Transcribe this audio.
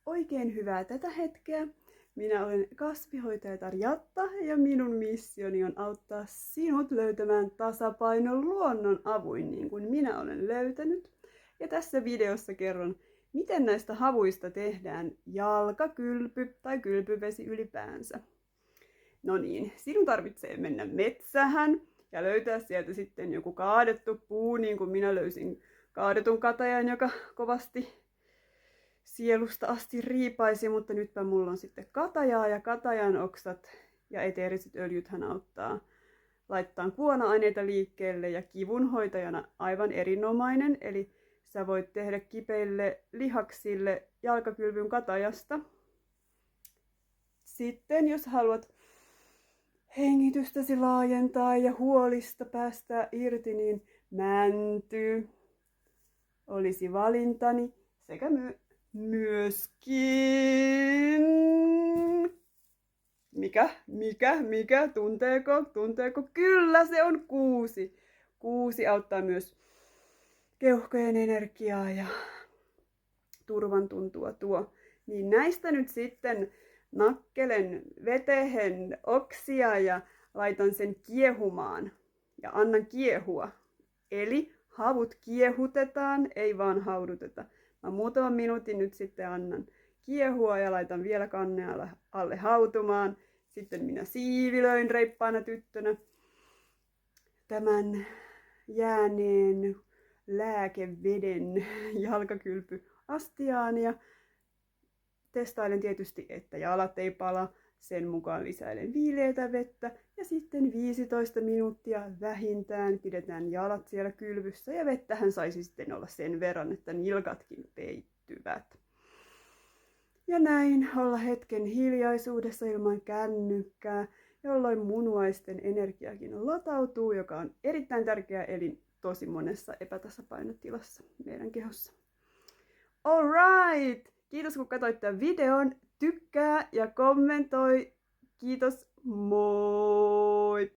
oikein hyvää tätä hetkeä. Minä olen kasvihoitajatar Jatta ja minun missioni on auttaa sinut löytämään tasapainon luonnon avuin niin kuin minä olen löytänyt. Ja tässä videossa kerron, miten näistä havuista tehdään jalkakylpy tai kylpyvesi ylipäänsä. No niin, sinun tarvitsee mennä metsähän ja löytää sieltä sitten joku kaadettu puu, niin kuin minä löysin kaadetun katajan, joka kovasti sielusta asti riipaisi, mutta nytpä mulla on sitten katajaa ja katajan oksat ja eteeriset öljythän auttaa laittaa kuona-aineita liikkeelle ja kivunhoitajana aivan erinomainen, eli sä voit tehdä kipeille lihaksille jalkakylpyn katajasta. Sitten jos haluat hengitystäsi laajentaa ja huolista päästää irti, niin mänty olisi valintani sekä myöskin... Mikä? Tunteeko? Kyllä, se on kuusi. Kuusi auttaa myös keuhkojen energiaa ja turvan tuntua tuo. Niin näistä nyt sitten nakkelen vetehen oksia ja laitan sen kiehumaan ja annan kiehua. Eli havut kiehutetaan, ei vaan hauduteta. Mä muutaman minuutin nyt sitten annan kiehua ja laitan vielä kannen alle hautumaan. Sitten minä siivilöin reippaana tyttönä tämän jääneen lääkeveden jalkakylpyastiaan ja testailen tietysti, että jalat ei pala. Sen mukaan lisäilen viileätä vettä ja sitten 15 minuuttia vähintään pidetään jalat siellä kylvyssä ja vettähän saisi sitten olla sen verran, että nilkatkin peittyvät. Ja näin olla hetken hiljaisuudessa ilman kännykkää, jolloin munuaisten energiakin latautuu, joka on erittäin tärkeä elin tosi monessa epätasapainotilassa meidän kehossa. Alright! Kiitos kun katsoit tämän videon. Tykkää ja kommentoi. Kiitos, moi!